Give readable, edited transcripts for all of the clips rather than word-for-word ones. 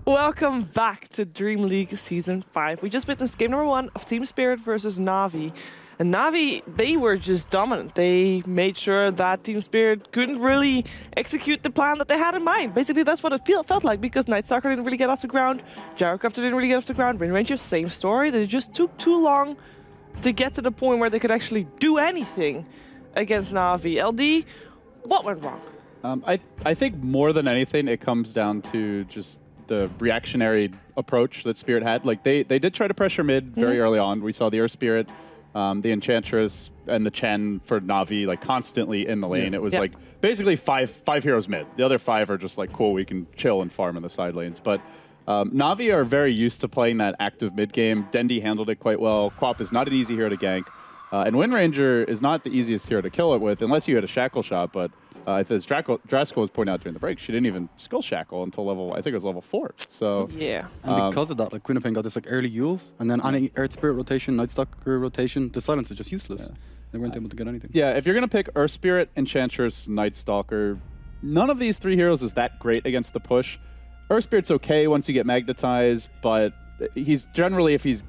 Welcome back to Dream League Season 5. We just witnessed game number 1 of Team Spirit versus Na'Vi. And Na'Vi, they were just dominant. They made sure that Team Spirit couldn't really execute the plan that they had in mind. Basically, that's what it felt like, because Nightstalker didn't really get off the ground, Gyrocopter didn't really get off the ground, Windranger, same story. They just took too long to get to the point where they could actually do anything against Na'Vi. LD, what went wrong? I think more than anything, it comes down to just the reactionary approach that Spirit had. Like they did try to pressure mid very early on. We saw the Earth Spirit, the Enchantress, and the Chen for Na'Vi like constantly in the lane. It was like basically five heroes mid. The other 5 are just like, cool, we can chill and farm in the side lanes. But Na'Vi are very used to playing that active mid game. Dendi handled it quite well. Quap is not an easy hero to gank. And Windranger is not the easiest hero to kill it with, unless you hit a Shackle shot, but as Draskell was pointing out during the break, she didn't even skill Shackle until level, I think it was level 4. So yeah. And because of that, like Quinnipiac got this like early Yules, and then any Earth Spirit rotation, Nightstalker rotation, the silence is just useless. Yeah. They weren't able to get anything. Yeah, if you're going to pick Earth Spirit, Enchantress, Nightstalker, none of these 3 heroes is that great against the push. Earth Spirit's okay once you get magnetized, but he's generally, if he's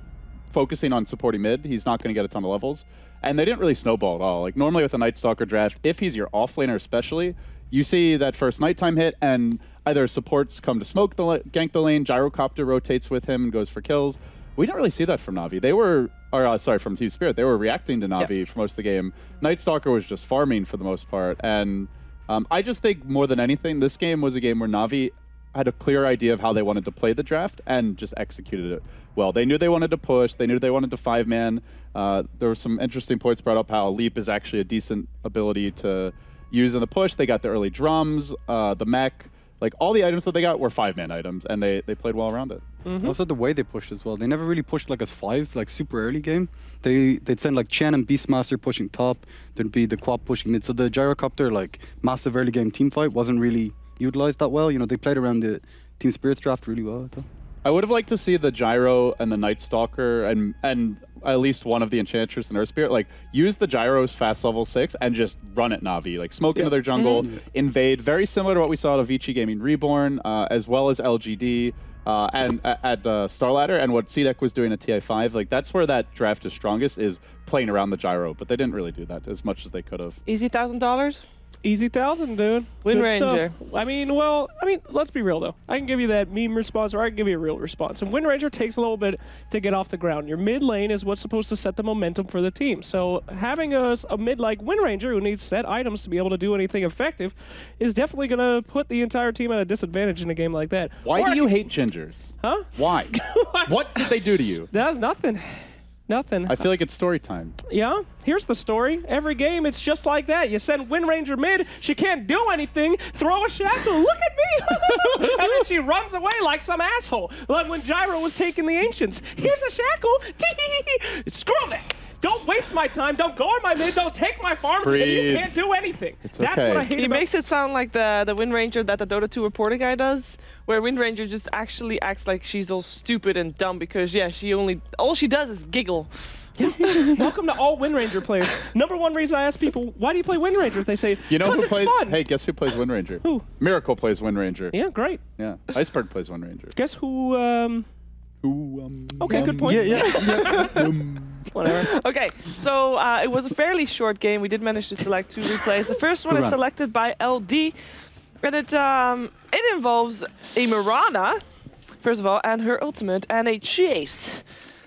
focusing on supporting mid, he's not going to get a ton of levels. And they didn't really snowball at all. Like normally with a Nightstalker draft, if he's your offlaner especially, you see that first nighttime hit and either supports come to smoke the gank the lane, Gyrocopter rotates with him and goes for kills. We didn't really see that from Na'Vi. They were, sorry, from Team Spirit. They were reacting to Na'Vi for most of the game. Nightstalker was just farming for the most part. And I just think more than anything, this game was a game where Na'Vi had a clear idea of how they wanted to play the draft and just executed it well. They knew they wanted to push. They knew they wanted to 5-man. There were some interesting points brought up how Leap is actually a decent ability to use in the push. They got the early drums, the mech. Like all the items that they got were 5-man items, and they played well around it. Also the way they pushed as well. They never really pushed like as 5, like super early game. They'd send like Chen and Beastmaster pushing top. There'd be the Quap pushing mid. So the Gyrocopter, like massive early game team fight, wasn't really utilized that well. You know, they played around the Team Spirits draft really well, I thought. I would have liked to see the Gyro and the Nightstalker and at least one of the Enchantress and Earth Spirit, like, use the Gyros fast level 6 and just run at Na'Vi. Like, smoke into their jungle, invade. Very similar to what we saw at Avicii Gaming Reborn, as well as LGD, and at the Star Ladder, and what CDEC was doing at TI5. Like, that's where that draft is strongest, is playing around the Gyro. But they didn't really do that as much as they could have. Easy $1,000? Easy 1,000, dude. Windranger. I mean, let's be real though. I can give you that meme response, or I can give you a real response. And Windranger takes a little bit to get off the ground. Your mid lane is what's supposed to set the momentum for the team. So having a mid like Windranger who needs set items to be able to do anything effective is definitely going to put the entire team at a disadvantage in a game like that. Why do you hate gingers? Huh? Why? What did they do to you? That's nothing. Nothing. I feel like it's story time. Yeah, here's the story. Every game, it's just like that. You send Windranger mid, she can't do anything, throw a shackle, look at me! And then she runs away like some asshole. Like when Gyro was taking the Ancients. Here's a shackle, screw that! Don't waste my time, don't go on my mid, don't take my farm, and you can't do anything. It's That's okay. what I hate. He makes it sound like the Windranger that the Dota 2 reporter guy does, where Windranger just actually acts like she's all stupid and dumb because, yeah, all she does is giggle. Welcome to all Windranger players. #1 reason I ask people, why do you play Windranger? They say, you know who plays? Fun. Hey, guess who plays Windranger? Who? Miracle plays Windranger. Yeah, great. Yeah, Iceberg plays Windranger. Guess who? Okay, good point. Whatever. Okay, so it was a fairly short game. We did manage to select 2 replays. The first one is selected by LD, and it involves a Mirana, first of all, and her ultimate, and a chase.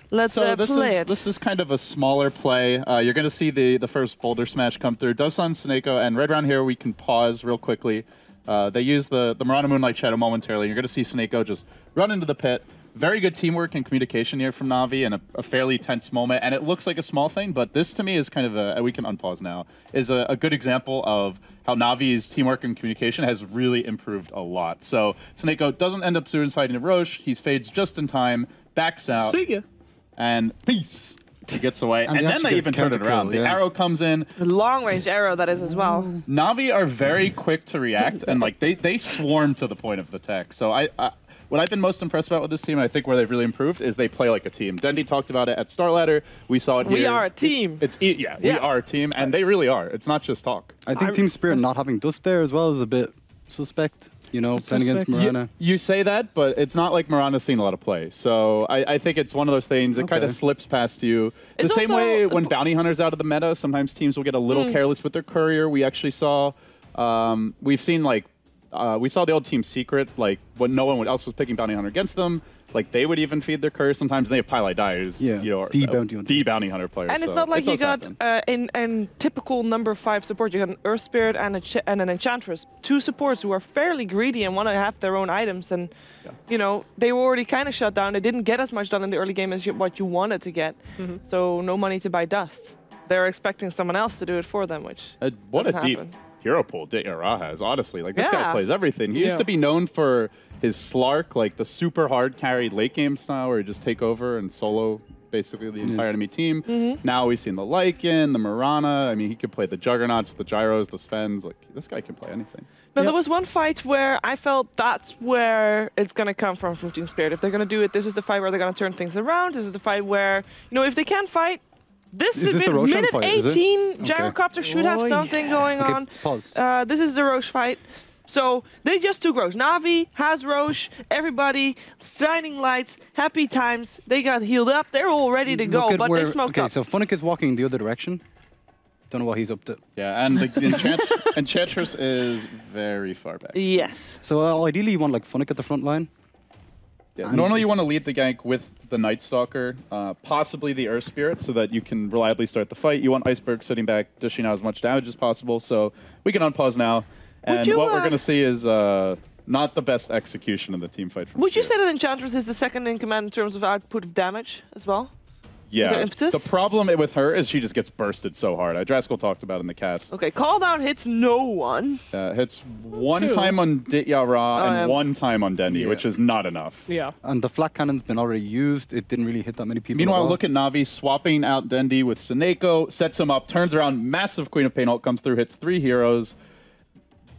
Let's play it. This is kind of a smaller play. You're going to see the first boulder smash come through. Does on Snako, and right around here we can pause real quickly. They use the Mirana Moonlight Shadow momentarily. You're going to see Snako just run into the pit. Very good teamwork and communication here from Na'Vi, and a fairly tense moment. And it looks like a small thing, but this to me is kind of we can unpause now, is a good example of how Na'Vi's teamwork and communication has really improved a lot. So Snako doesn't end up suiciding Roche. He fades just in time, backs out. See ya. And peace. He gets away. And then they even turn it around. The arrow comes in. The long-range arrow, that is, as well. Na'Vi are very quick to react, and like they swarm to the point of the tech. So what I've been most impressed about with this team, and I think where they've really improved, is they play like a team. Dendi talked about it at Star Ladder. We saw it here. We are a team. We are a team, and they really are. It's not just talk. I think Team Spirit not having Dust there as well is a bit suspect. you know, playing against respect. Mirana. You say that, but it's not like Mirana's seen a lot of play. So I think it's one of those things that kind of slips past you. The It's same also way when Bounty Hunter's out of the meta, sometimes teams will get a little careless with their courier. We actually saw, we've seen like, we saw the old Team Secret, like when no one else was picking Bounty Hunter against them, like they would even feed their courier sometimes. And they have Pile Dyers, Yeah, you know, the Bounty Hunter players. And it's so not like it you does got happen. in typical number 5 support. You got an Earth Spirit and an Enchantress, 2 supports who are fairly greedy and want to have their own items. And you know they were already kind of shut down. They didn't get as much done in the early game as what you wanted to get. So no money to buy dust. They're expecting someone else to do it for them, which What a doesn't deep happen. hero pool Ra has, honestly. Like, this guy Yeah. plays everything. He used to be known for his Slark, like the super hard carry late game style where he just take over and solo basically the entire enemy team. Now we've seen the Lycan, the Mirana. I mean, he could play the Juggernauts, the Gyros, the Svens. Like, this guy can play anything. Now, there was one fight where I felt that's where it's going to come from Team Spirit. If they're going to do it, this is the fight where they're going to turn things around. This is the fight where, you know, if they can't fight, this Is is this the Roshan minute fight, is it? 18. Okay. Gyrocopter should have Oi. something going Okay, on. pause. This is the Roche fight. So they just took Roche. Navi has Roche. Everybody, shining lights, happy times. They got healed up. They're all ready to go, but they smoked okay, up. so Funnick is walking in the other direction. Don't know what he's up to. Yeah, and the Enchantress is very far back. Yes. So ideally you want like Funnick at the front line. Yeah, normally you want to lead the gank with the Night Stalker, possibly the Earth Spirit, so that you can reliably start the fight. You want Iceberg sitting back, dishing out as much damage as possible. So we can unpause now. And you, what we're going to see is not the best execution of the team fight from Would you Spirit. say that Enchantress is the second in command in terms of output of damage as well? Their Yeah, impetus? the problem with her is she just gets bursted so hard. Draskell talked about it in the cast. Okay, call down hits no one. Hits one Two. time on Ditya Ra and yeah. one time on Dendi, Yeah. which is not enough. Yeah. And the flat cannon's been already used. It didn't really hit that many people. Meanwhile, at all. look at Navi swapping out Dendi with Seneko, sets him up, turns around, massive Queen of Pain ult comes through, hits 3 heroes.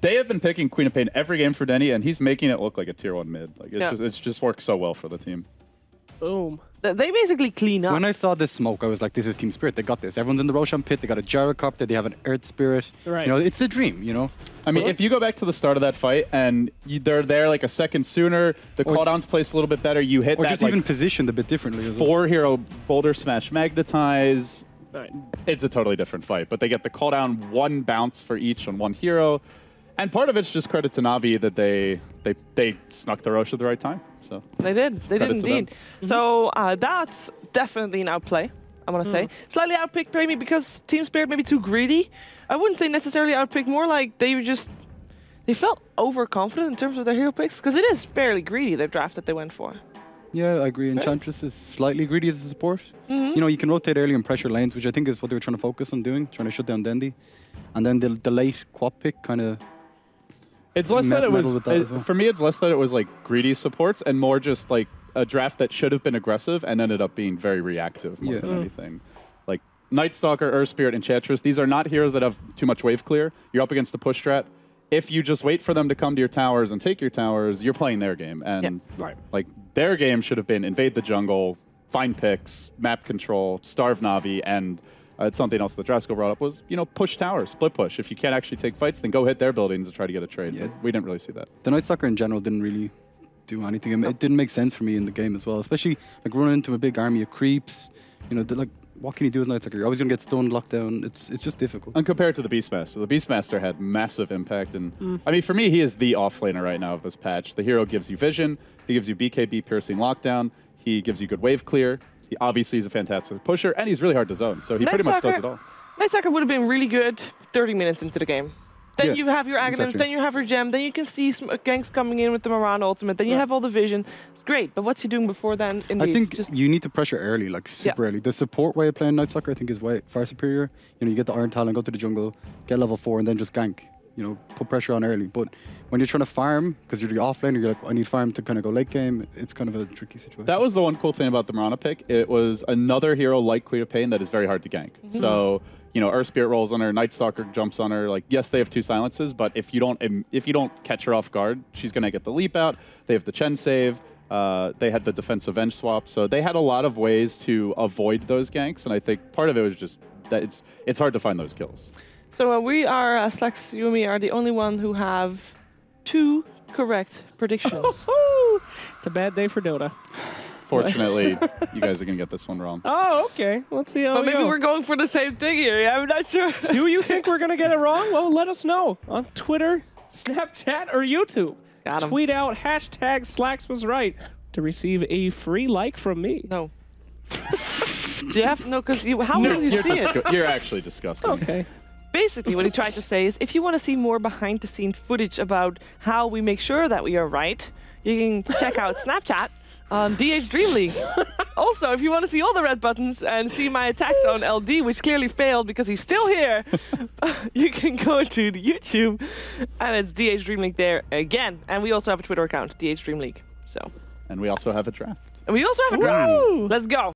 They have been picking Queen of Pain every game for Dendi, and he's making it look like a tier 1 mid. Like it's just worked so well for the team. Boom. They basically clean up. When I saw this smoke, I was like, this is Team Spirit. They got this. Everyone's in the Roshan pit. They got a Gyrocopter. They have an Earth Spirit. Right. You know, it's a dream, you know? I mean, if you go back to the start of that fight and they're there like a second sooner, the cooldown's placed a little bit better, you hit Or that just like, even positioned a bit differently. as well. 4-hero Boulder Smash Magnetize. Right. It's a totally different fight, but they get the cooldown, 1 bounce for each on 1 hero. And part of it's just credit to Navi that they snuck the Roche at the right time. So They did. They did Credit to them. indeed. So that's definitely an outplay, I want to say. Slightly outpicked maybe because Team Spirit maybe too greedy. I wouldn't say necessarily outpicked, more like they were just... They felt overconfident in terms of their hero picks, because it is fairly greedy, the draft that they went for. Yeah, I agree. Enchantress is slightly greedy as a support. You know, you can rotate early and pressure lanes, which I think is what they were trying to focus on doing, trying to shut down Dendi. And then the late quad pick kind of... it's less that it meddle was, with that as well. for me, it's less that it was like greedy supports and more just like a draft that should have been aggressive and ended up being very reactive more than anything. Like Night Stalker, Earth Spirit, Enchantress, these are not heroes that have too much wave clear. You're up against a push strat. If you just wait for them to come to your towers and take your towers, you're playing their game. And Right. like their game should have been invade the jungle, find picks, map control, starve Navi, and it's something else that Draskell brought up was, you know, push towers, split push. If you can't actually take fights, then go hit their buildings and try to get a trade. Yeah. But we didn't really see that. The Night Stalker in general didn't really do anything. I mean, it didn't make sense for me in the game as well, especially like running into a big army of creeps. You know, like what can you do as Night Stalker? You're always going to get stunned, locked down. It's just difficult. And compared to the Beastmaster, the Beastmaster had massive impact. And I mean, for me, he is the offlaner right now of this patch. The hero gives you vision. He gives you BKB piercing lockdown. He gives you good wave clear. He obviously is a fantastic pusher, and he's really hard to zone. So he pretty much does it all. Night Stalker would have been really good 30 minutes into the game. Then Yeah, you have your Aghanims, exactly. then you have your Gem, then you can see some ganks coming in with the Mirana ultimate, then you have all the vision. It's great, but what's he doing before then? Indeed, I think just you need to pressure early, like super early. The support way of playing Night Stalker, I think, is way far superior. You know, you get the Iron Talon, go to the jungle, get level 4, and then just gank. You know, put pressure on early. But when you're trying to farm, because you're the offlaner, you're like, I need farm to kind of go late game. It's kind of a tricky situation. That was the one cool thing about the Mirana pick. It was another hero like Queen of Pain that is very hard to gank. So, you know, Earth Spirit rolls on her, Night Stalker jumps on her. Like, yes, they have 2 silences, but if you don't catch her off guard, she's gonna get the leap out. They have the Chen save. They had the defensive edge swap. So they had a lot of ways to avoid those ganks, and I think part of it was just that it's hard to find those kills. So we are, Slax, you and me are the only one who have 2 correct predictions. It's a bad day for Dota. Fortunately, you guys are going to get this one wrong. Oh, okay. Let's see how But we maybe go. we're going for the same thing here. Yeah, I'm not sure. Do you think we're going to get it wrong? Well, let us know on Twitter, Snapchat, or YouTube. Got 'em. Tweet out hashtag Slacks was right to receive a free like from me. No. Do you have no? Because how will you see it? You're actually disgusting. Okay. Basically, what he tried to say is, if you want to see more behind-the-scenes footage about how we make sure that we are right, you can check out Snapchat on DreamLeague. Also, if you want to see all the red buttons and see my attacks on LD, which clearly failed because he's still here, you can go to the YouTube, and it's DreamLeague there again. And we also have a Twitter account, DreamLeague. So, And we also have a draft. and we also have a draft. Woo! Let's go.